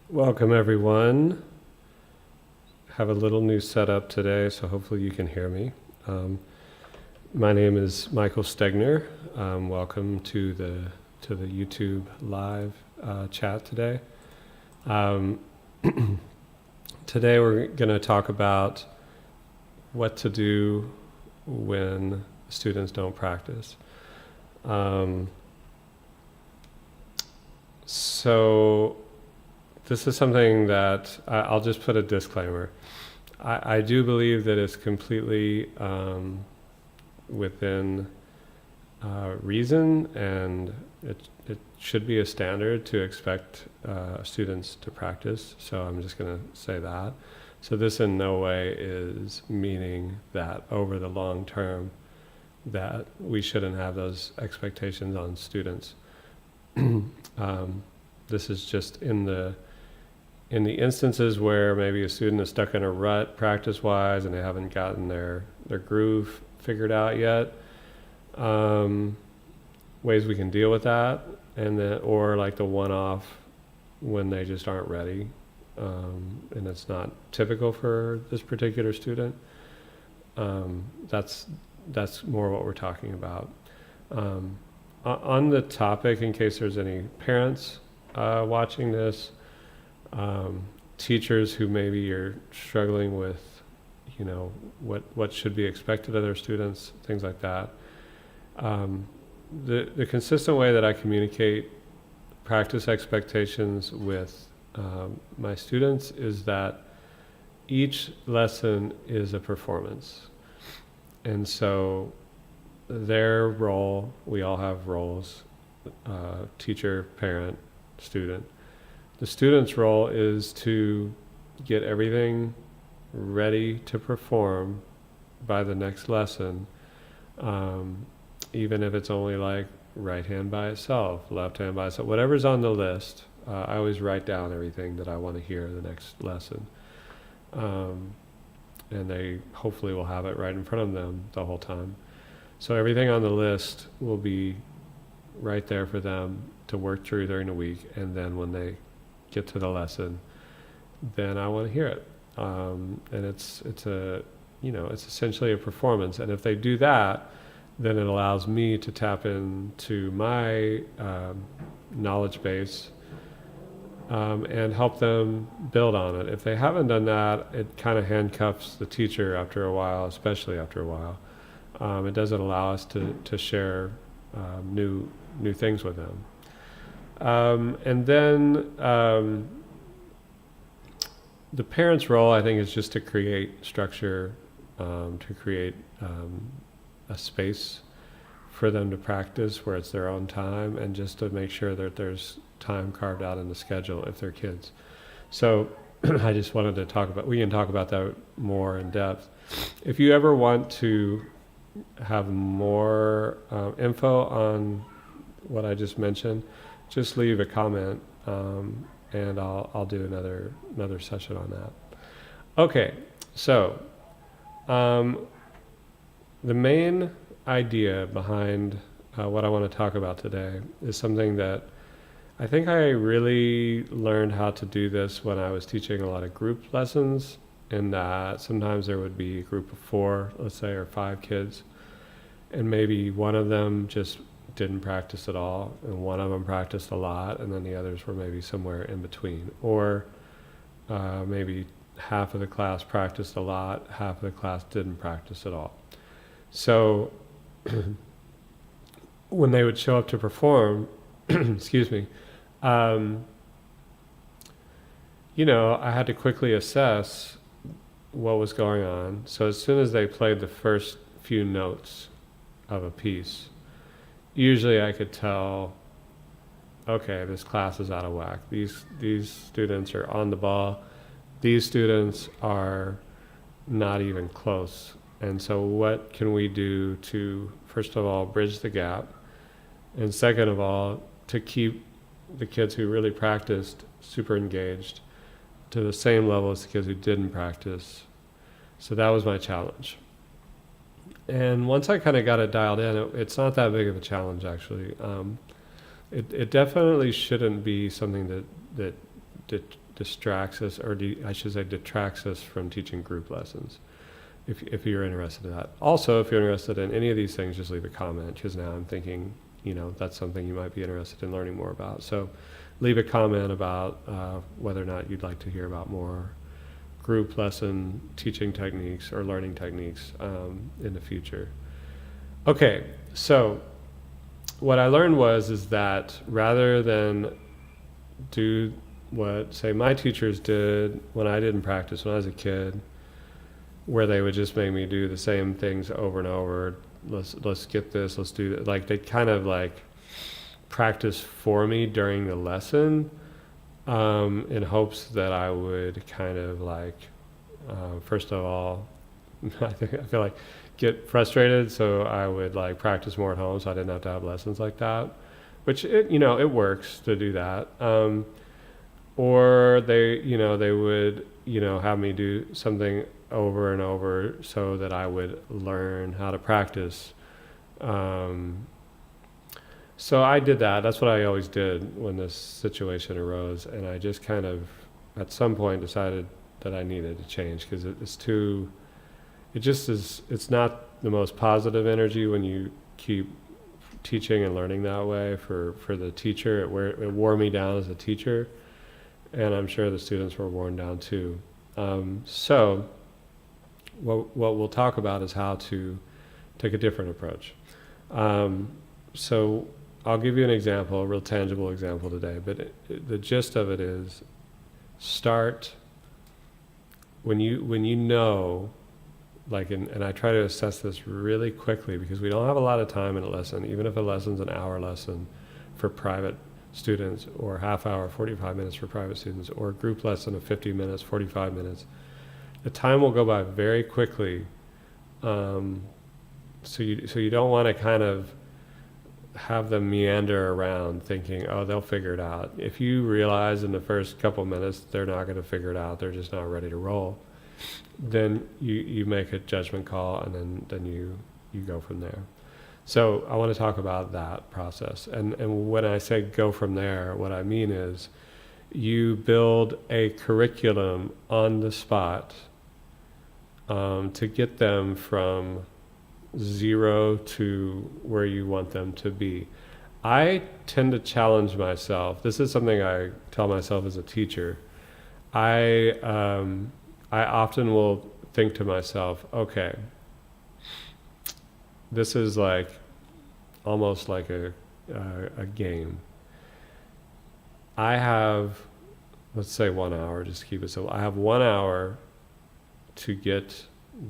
Welcome everyone. Have a little new setup today, so hopefully you can hear me. My name is Michael Stegner. Welcome to the YouTube live chat today. Today we're going to talk about what to do when students don't practice. So this is something that I'll just put a disclaimer. I do believe that it's completely within reason, and it should be a standard to expect students to practice. So I'm just going to say that. So this in no way is meaning that over the long term that we shouldn't have those expectations on students. This is just in the instances where maybe a student is stuck in a rut practice-wise and they haven't gotten their groove figured out yet, ways we can deal with that, and then, or like the one-off when they just aren't ready, and it's not typical for this particular student. That's more what we're talking about. On the topic, in case there's any parents watching this, teachers who maybe are struggling with, what should be expected of their students, things like that. The consistent way that I communicate practice expectations with my students is that each lesson is a performance. And so their role, we all have roles, teacher, parent, student. The student's role is to get everything ready to perform by the next lesson, even if it's only like right hand by itself, left hand by itself, whatever's on the list. I always write down everything that I want to hear the next lesson. And they hopefully will have it right in front of them the whole time. So everything on the list will be right there for them to work through during the week, and then when they get to the lesson, then I want to hear it. And it's essentially a performance. And if they do that, then it allows me to tap into my knowledge base and help them build on it. If they haven't done that, it kind of handcuffs the teacher after a while, especially after a while. It doesn't allow us to share new things with them. And then the parent's role, I think, is just to create structure, to create a space for them to practice where it's their own time, and just to make sure that there's time carved out in the schedule if they're kids. So I just wanted to we can talk about that more in depth. If you ever want to have more info on what I just mentioned, just leave a comment, and I'll do another session on that. Okay, so the main idea behind what I want to talk about today is something that I think I really learned how to do this when I was teaching a lot of group lessons, in that sometimes there would be a group of 4, let's say, or 5 kids, and maybe one of them just didn't practice at all, and one of them practiced a lot, and then the others were maybe somewhere in between. Or maybe half of the class practiced a lot, half of the class didn't practice at all. So when they would show up to perform, excuse me, I had to quickly assess what was going on. So as soon as they played the first few notes of a piece, usually I could tell, okay, this class is out of whack. These students are on the ball. These students are not even close. And so what can we do to, first of all, bridge the gap, and second of all, to keep the kids who really practiced super engaged to the same level as the kids who didn't practice? So that was my challenge. And once I kind of got it dialed in, it's not that big of a challenge, actually. It definitely shouldn't be something that distracts us, or I should say detracts us from teaching group lessons. If you're interested in that. Also, if you're interested in any of these things, just leave a comment, because now I'm thinking, that's something you might be interested in learning more about. So leave a comment about whether or not you'd like to hear about more group lesson teaching techniques or learning techniques in the future. Okay, so what I learned is that rather than do what, say, my teachers did when I didn't practice when I was a kid, where they would just make me do the same things over and over. Let's get this, let's do that. Like, they kind of like practice for me during the lesson in hopes that I would kind of like, first of all, I feel like get frustrated, so I would like practice more at home so I didn't have to have lessons like that, which it works to do that. Or they would have me do something over and over so that I would learn how to practice. So I did that. That's what I always did when this situation arose, and I just kind of at some point decided that I needed to change, because it's not the most positive energy when you keep teaching and learning that way for the teacher. It wore me down as a teacher, and I'm sure the students were worn down too. So what we'll talk about is how to take a different approach. So I'll give you an example, a real tangible example today, but the gist of it is, start when you know, like, and I try to assess this really quickly, because we don't have a lot of time in a lesson, even if a lesson's an hour lesson for private students, or half hour, 45 minutes for private students, or a group lesson of 50 minutes, 45 minutes. The time will go by very quickly. So you don't want to kind of have them meander around thinking, oh, they'll figure it out. If you realize in the first couple minutes they're not going to figure it out, they're just not ready to roll, then you make a judgment call, and then you go from there. So I want to talk about that process. And when I say go from there, what I mean is you build a curriculum on the spot to get them from 0 to where you want them to be. I tend to challenge myself. This is something I tell myself as a teacher. I often will think to myself, okay, this is like almost like a game. I have, let's say 1 hour, just to keep it simple. I have 1 hour to get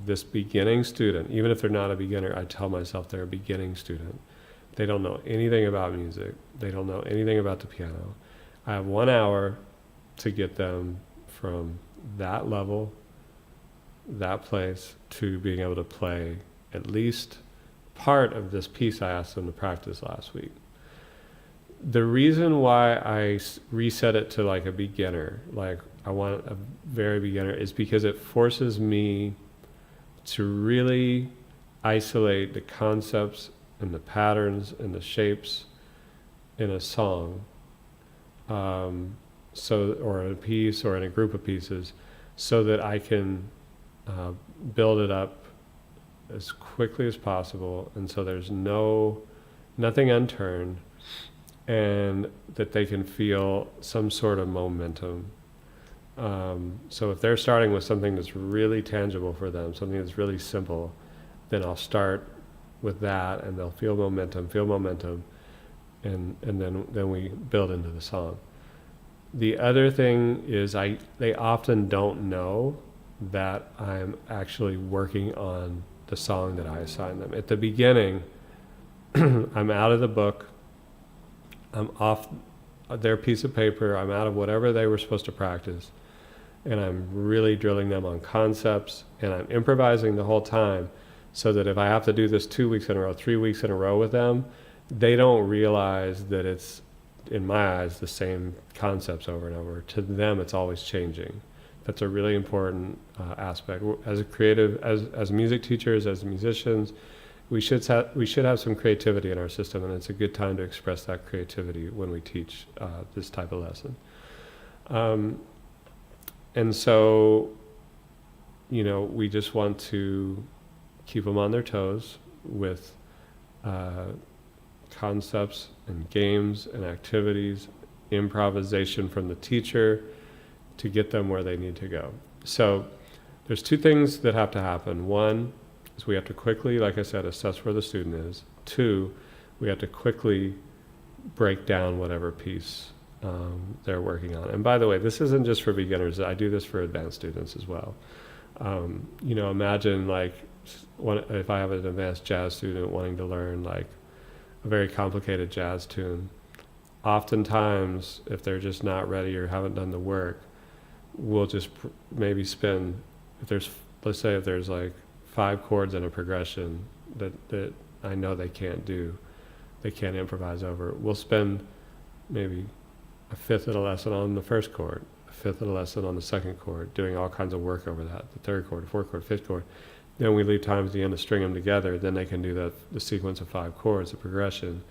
this beginning student, even if they're not a beginner, I tell myself they're a beginning student. They don't know anything about music. They don't know anything about the piano. I have 1 hour to get them from that level, that place, to being able to play at least part of this piece I asked them to practice last week. The reason why I reset it to like a beginner, like I want a very beginner, is because it forces me to really isolate the concepts and the patterns and the shapes in a song, or in a piece or in a group of pieces, so that I can build it up as quickly as possible, and so there's nothing unturned, and that they can feel some sort of momentum. So if they're starting with something that's really tangible for them, something that's really simple, then I'll start with that, and they'll feel momentum, and then we build into the song. The other thing is they often don't know that I'm actually working on the song that I assign them. At the beginning, I'm out of the book, I'm off their piece of paper, I'm out of whatever they were supposed to practice, and I'm really drilling them on concepts, and I'm improvising the whole time, so that if I have to do this 2 weeks in a row, 3 weeks in a row with them, they don't realize that it's, in my eyes, the same concepts over and over. To them, it's always changing. That's a really important aspect. As a creative, as music teachers, as musicians, we should have some creativity in our system, and it's a good time to express that creativity when we teach this type of lesson. And so, we just want to keep them on their toes with concepts and games and activities, improvisation from the teacher to get them where they need to go. So there's two things that have to happen. One is we have to quickly, like I said, assess where the student is. Two, we have to quickly break down whatever piece they're working on. And by the way, this isn't just for beginners. I do this for advanced students as well. Imagine if I have an advanced jazz student wanting to learn like a very complicated jazz tune. Oftentimes, if they're just not ready or haven't done the work, we'll just maybe spend, let's say if there's like 5 chords in a progression that I know they can't improvise over, we'll spend maybe a fifth of the lesson on the first chord, a fifth of the lesson on the second chord, doing all kinds of work over that, the third chord, fourth chord, fifth chord. Then we leave time at the end to string them together. Then they can do the sequence of 5 chords, the progression.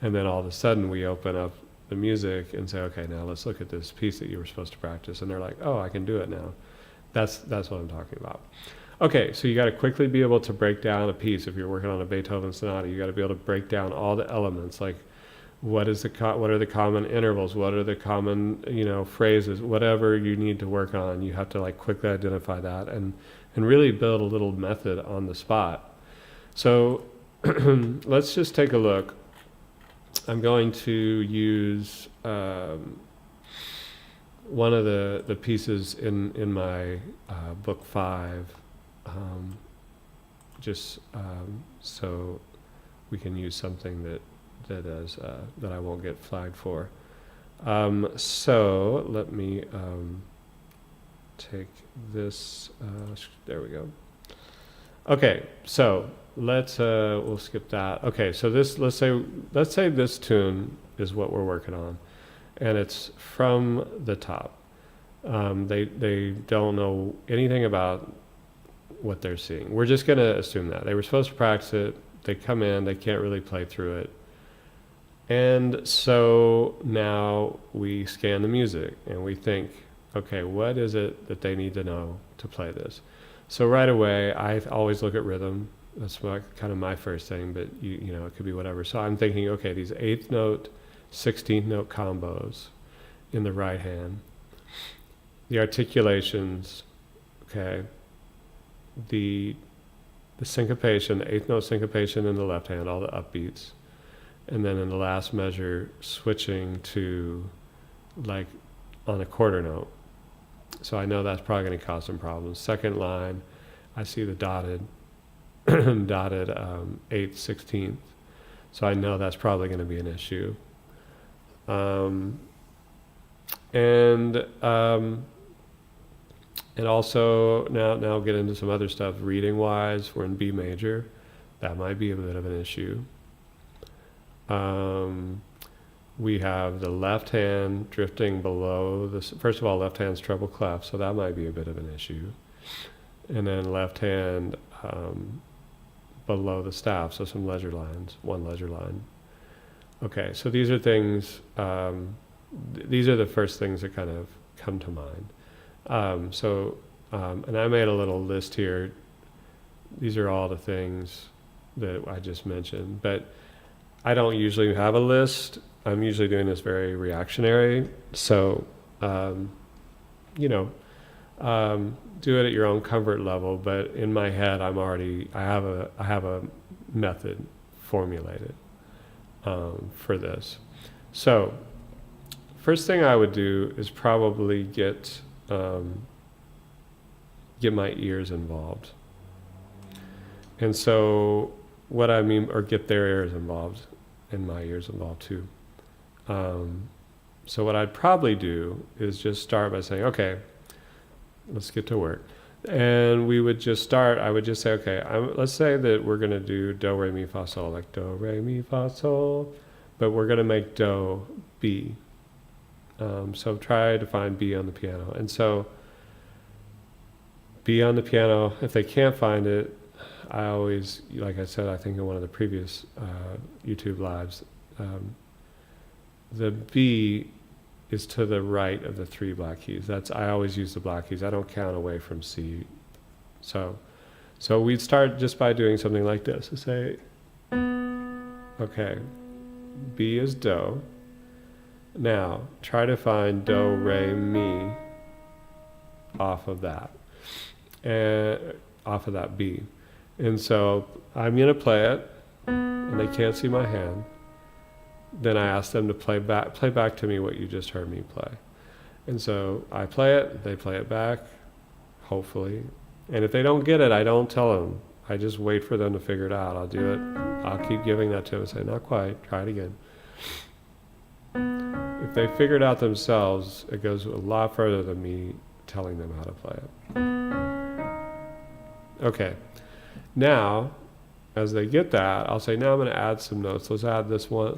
And then all of a sudden we open up the music and say, okay, now let's look at this piece that you were supposed to practice. And they're like, oh, I can do it now. That's what I'm talking about. Okay, so you got to quickly be able to break down a piece. If you're working on a Beethoven sonata, you got to be able to break down all the elements, like what are the common intervals, what are the common phrases, whatever you need to work on. You have to like quickly identify that and really build a little method on the spot. So let's just take a look. I'm going to use one of the pieces in my book 5, so we can use something that I won't get flagged for. So let me take this. There we go. Okay, so we'll skip that. Okay, so let's say this tune is what we're working on, and it's from the top. They don't know anything about what they're seeing. We're just going to assume that. They were supposed to practice it. They come in, they can't really play through it. And so now we scan the music and we think, okay, what is it that they need to know to play this? So right away, I always look at rhythm. That's kind of my first thing, but it could be whatever. So I'm thinking, okay, these 8th note, 16th note combos in the right hand. The articulations, okay, the syncopation, the 8th note syncopation in the left hand, all the upbeats. And then in the last measure, switching to like on a quarter note. So I know that's probably going to cause some problems. Second line, I see the dotted 8th, 16th. So I know that's probably going to be an issue. And also now get into some other stuff. Reading wise, we're in B major. That might be a bit of an issue. We have the left hand drifting below this. First of all, left hand's treble clef, so that might be a bit of an issue. And then left hand below the staff, so some leisure lines, one leisure line. Okay, so these are things, these are the first things that kind of come to mind. And I made a little list here. These are all the things that I just mentioned, but I don't usually have a list. I'm usually doing this very reactionary. So, do it at your own comfort level. But in my head, I have a method formulated for this. So, first thing I would do is probably get my ears involved. And so, what I mean, or get their ears involved, and my ears involved too. So what I'd probably do is just start by saying, okay, let's get to work. And we would just start, I would just say, okay, let's say that we're going to do do, re, mi, fa, sol, like do, re, mi, fa, sol, but we're going to make do B. So try to find B on the piano. And so B on the piano, if they can't find it, I always, like I said, I think in one of the previous YouTube lives, the B is to the right of the 3 black keys. I always use the black keys. I don't count away from C. So we'd start just by doing something like this. To say, okay, B is Do. Now, try to find Do, Re, Mi off of that. And off of that B. And so I'm going to play it, and they can't see my hand. Then I ask them to play back to me what you just heard me play. And so I play it, they play it back, hopefully. And if they don't get it, I don't tell them. I just wait for them to figure it out. I'll do it. I'll keep giving that to them and say, not quite, try it again. If they figure it out themselves, it goes a lot further than me telling them how to play it. Okay, now, as they get that, I'll say, now I'm going to add some notes. Let's add this one.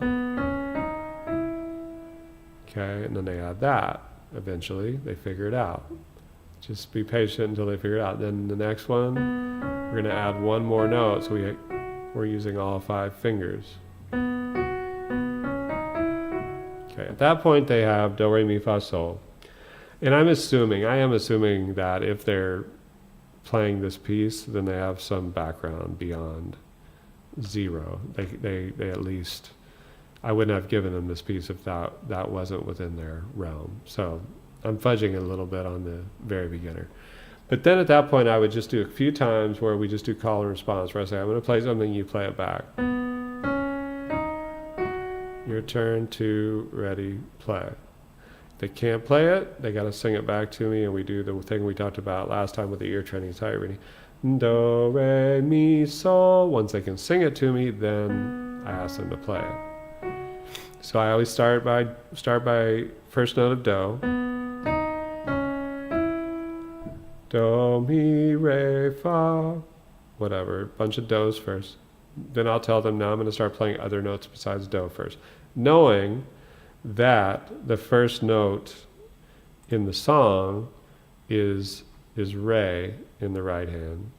Okay, and then they add that. Eventually, they figure it out. Just be patient until they figure it out. Then the next one, we're going to add one more note, so we're using all 5 fingers. Okay, at that point they have Do, Re, Mi, Fa, Sol. And I am assuming that if they're playing this piece, then they have some background beyond 0. They at least, I wouldn't have given them this piece if that wasn't within their realm. So I'm fudging it a little bit on the very beginner. But then at that point I would just do a few times where we just do call and response, where I say, I'm going to play something, you play it back. Your turn, 2, ready, play. If they can't play it, they got to sing it back to me, and we do the thing we talked about last time with the ear training sight reading. Do, Re, Mi, Sol. Once they can sing it to me, then I ask them to play it. So I always start by first note of Do. Do, Mi, Re, Fa. Whatever, bunch of Do's first. Then I'll tell them, now I'm going to start playing other notes besides Do first. Knowing that the first note in the song is Re in the right hand.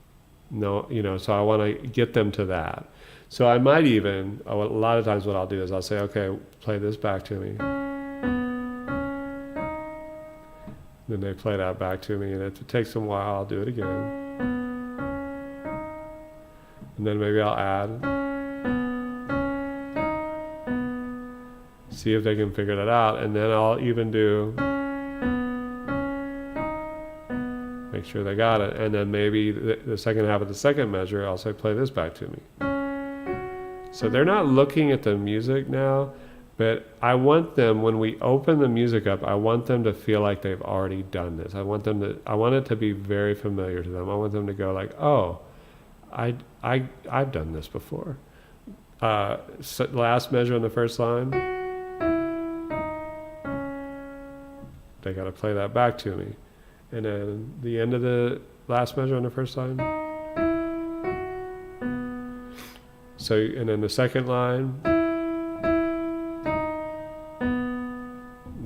No, so I want to get them to that. So I might even, a lot of times what I'll do is I'll say, okay, play this back to me. Then they play that back to me, and if it takes them a while, I'll do it again. And then maybe I'll add. See if they can figure that out, and then I'll even do, make sure they got it, and then maybe the second half of the second measure, I'll say, play this back to me. So they're not looking at the music now, but I want them, when we open the music up, I want them to feel like they've already done this. I want it to be very familiar to them. I want them to go like, oh, I've done this before. So last measure on the first line, they got to play that back to me. And then the end of the last measure on the first line. So, and then the second line,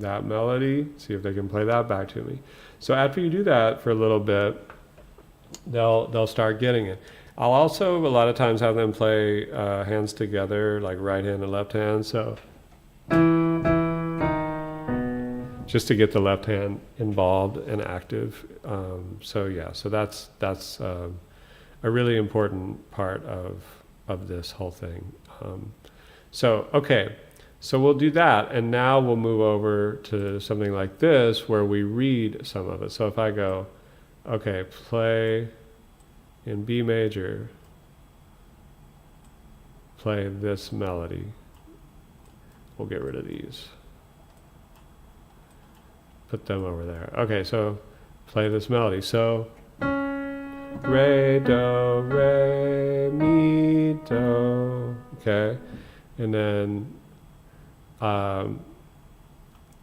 that melody, see if they can play that back to me. So after you do that for a little bit, they'll start getting it. I'll also a lot of times have them play hands together, like right hand and left hand, so just to get the left hand involved and active. So that's a really important part of this whole thing. So we'll do that, and now we'll move over to something like this where we read some of it. So if I go, okay, play in B major, play this melody. We'll get rid of these. Put them over there. Okay, so play this melody. So, Re, Do, Re, Mi, Do. Okay, and then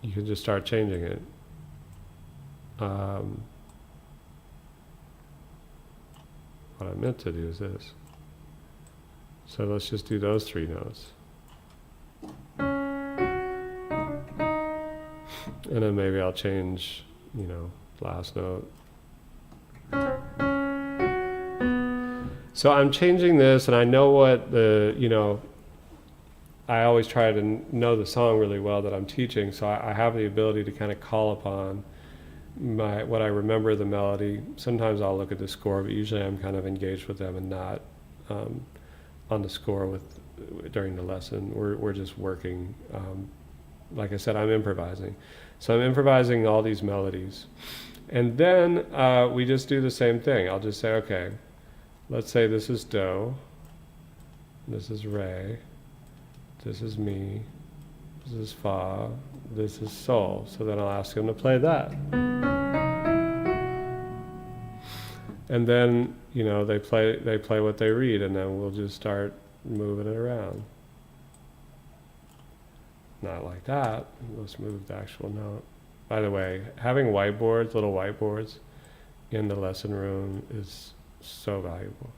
you can just start changing it. What I meant to do is this. So let's just do those 3 notes. And then maybe I'll change, last note. So I'm changing this, and I know what I always try to know the song really well that I'm teaching, so I have the ability to kind of call upon what I remember the melody. Sometimes I'll look at the score, but usually I'm kind of engaged with them and not um, on the score during the lesson. We're just working. Like I said, I'm improvising. So I'm improvising all these melodies. And then we just do the same thing. I'll just say, okay, let's say this is Do, this is Re, this is Mi, this is Fa, this is Sol. So then I'll ask them to play that. And then, they play what they read, and then we'll just start moving it around. Not like that. Let's move the actual note. By the way, having whiteboards, little whiteboards, in the lesson room is so valuable.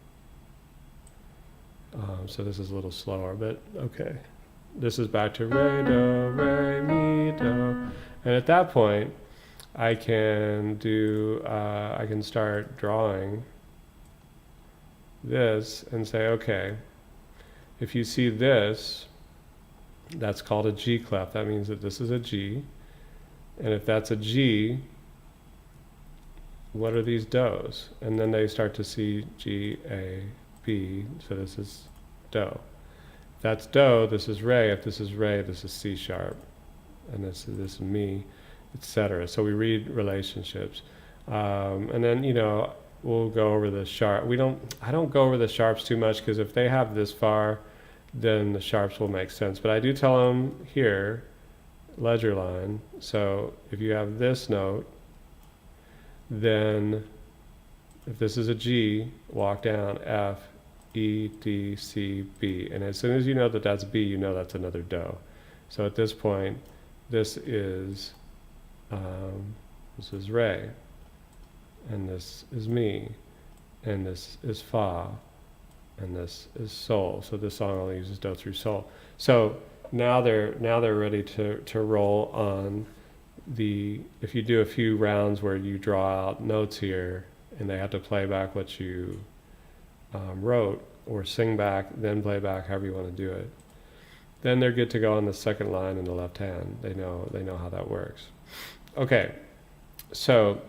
So this is a little slower, but okay. This is back to Re, Do, Re, Mi, Do. And at that point, I can start drawing this and say, okay, if you see this, that's called a G clef. That means that this is a G. And if that's a G, what are these Do's? And then they start to see G, A, B. So this is Do. If that's Do, this is Re. If this is Re, this is C sharp. And this is Mi, etc. So we read relationships. And then, we'll go over the sharp. I don't go over the sharps too much, because if they have this far, then the sharps will make sense. But I do tell them here, ledger line. So if you have this note, then if this is a G, walk down F, E, D, C, B. And as soon as you know that that's B, you know that's another Do. So at this point, this is Re, and this is Mi, and this is Fa, and this is Sol. So this song only uses Do through Sol. So now they're ready to roll on if you do a few rounds where you draw out notes here, and they have to play back what you wrote, or sing back, then play back, however you want to do it. Then they're good to go on the second line in the left hand. They know how that works. Okay, so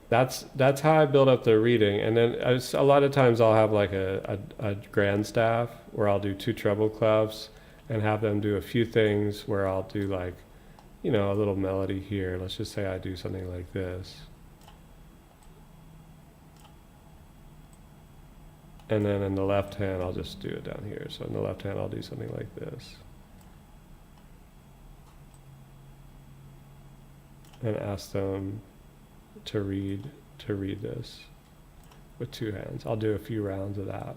that's how I build up the reading. And then a lot of times I'll have like a grand staff where I'll do 2 treble clefs and have them do a few things where I'll do like, a little melody here. Let's just say I do something like this. And then in the left hand, I'll just do it down here. So in the left hand, I'll do something like this. And ask them to read this with 2 hands. I'll do a few rounds of that.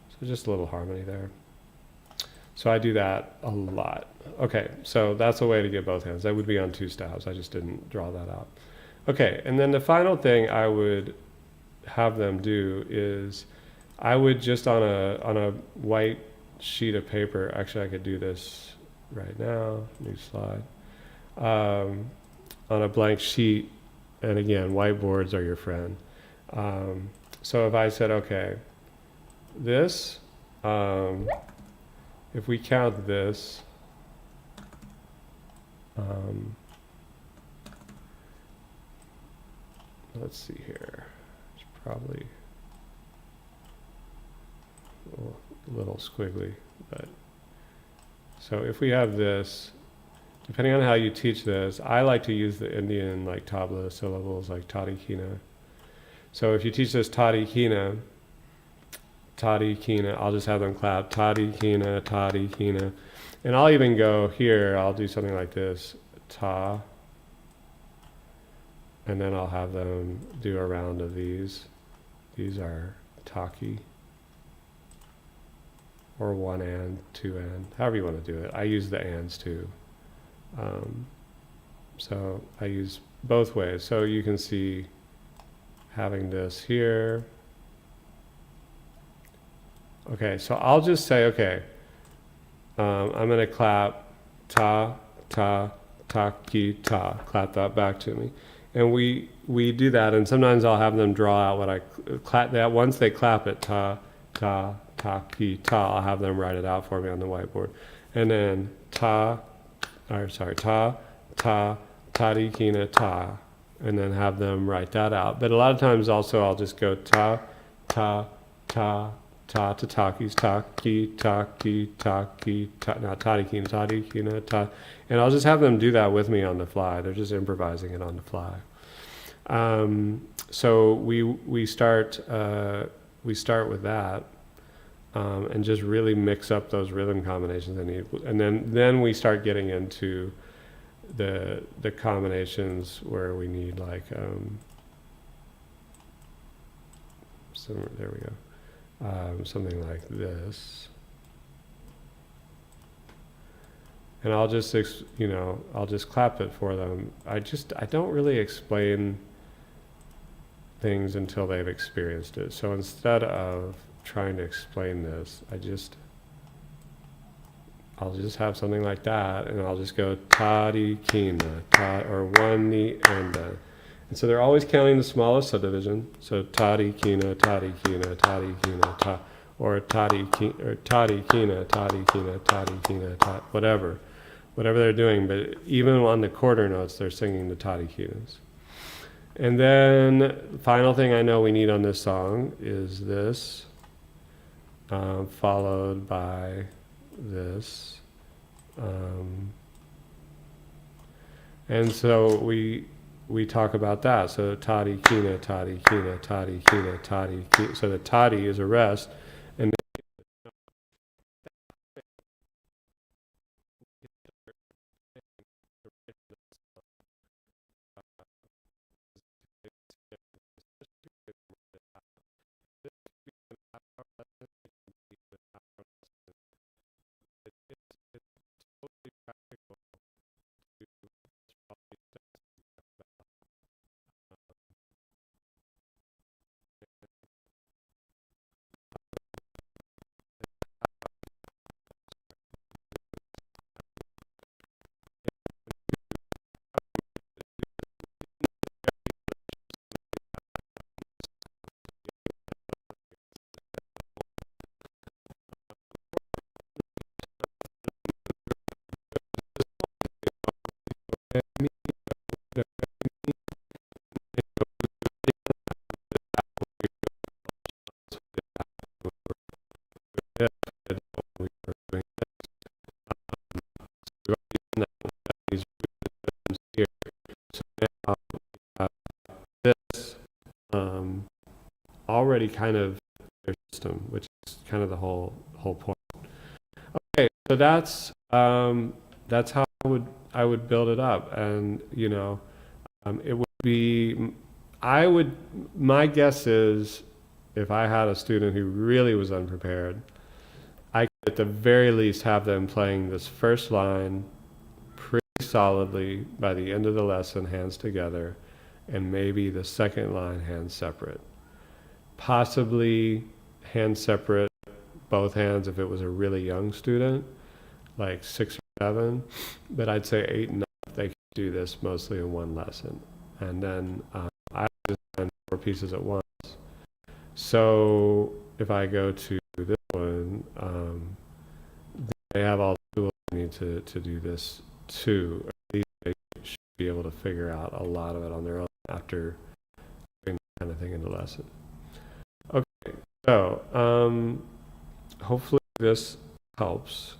So just a little harmony there. So I do that a lot. Okay, so that's a way to get both hands. That would be on 2 staves. I just didn't draw that out. Okay, and then the final thing I would have them do is I would just on a white sheet of paper, actually I could do this right now, new slide, on a blank sheet, and again, whiteboards are your friend. So if I said, okay, this, if we count this, let's see here, it's probably a little squiggly, but so if we have this, depending on how you teach this, I like to use the Indian like tabla syllables like tadi kina. So if you teach this tadi kina, I'll just have them clap tadi kina, and I'll even go here, I'll do something like this, ta, and then I'll have them do a round of these. These are taki, or 1 and, 2 and, however you want to do it. I use the ands too. So I use both ways. So you can see having this here. Okay, so I'll just say, okay, I'm going to clap ta, ta, ta, ki, ta. Clap that back to me. And we do that, and sometimes I'll have them draw out what I clap that. Once they clap it, ta, ta, ki, ta. I'll have them write it out for me on the whiteboard. And then ta, tadi, kina, ta. And then have them write that out. But a lot of times also I'll just go ta, ta, ta, ta to takis, taki, not tadi, kina, ta. And I'll just have them do that with me on the fly. They're just improvising it on the fly. So we start with that, and just really mix up those rhythm combinations they need, and then we start getting into the combinations where we need like there we go, something like this. And I'll just I'll just clap it for them. I don't really explain things until they've experienced it. So instead of trying to explain this, I'll just have something like that, and I'll just go tadi kina, ta, or one ni enda. And so they're always counting the smallest subdivision. So tadi kina, ta, or tadi kina, ta, whatever they're doing. But even on the quarter notes, they're singing the tadi kinas. And then final thing I know we need on this song is this, followed by this. And so we talk about that. So tadi kina, tadi kina, tadi kina, tadi kina. So the tadi is a rest. And this already kind of their system, which is kind of the whole point. Okay, so that's how I would build it up, and it would be, my guess is, if I had a student who really was unprepared, I could at the very least have them playing this first line pretty solidly by the end of the lesson, hands together, and maybe the second line hands separate. Possibly hands separate, both hands if it was a really young student, like 6 or 7, but I'd say 8 and 9, they could do this mostly in one lesson. And then I just done 4 pieces at once. So if I go to this one, they have all the tools they need to do this too. At least they should be able to figure out a lot of it on their own after doing that kind of thing in the lesson. Okay, so hopefully this helps.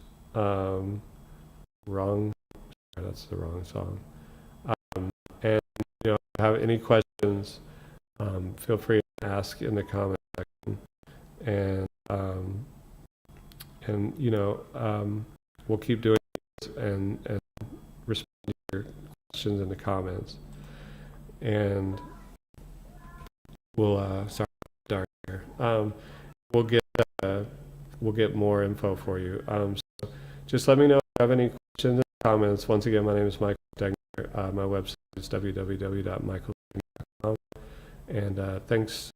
That's the wrong song. And if you have any questions, feel free to ask in the comment section, and we'll keep doing this and respond to your questions in the comments, and we'll sorry, dark here. We'll get more info for you. So just let me know if you have any questions and comments. Once again, my name is Michael Stegner. My website is www.michaelstegner.com. And thanks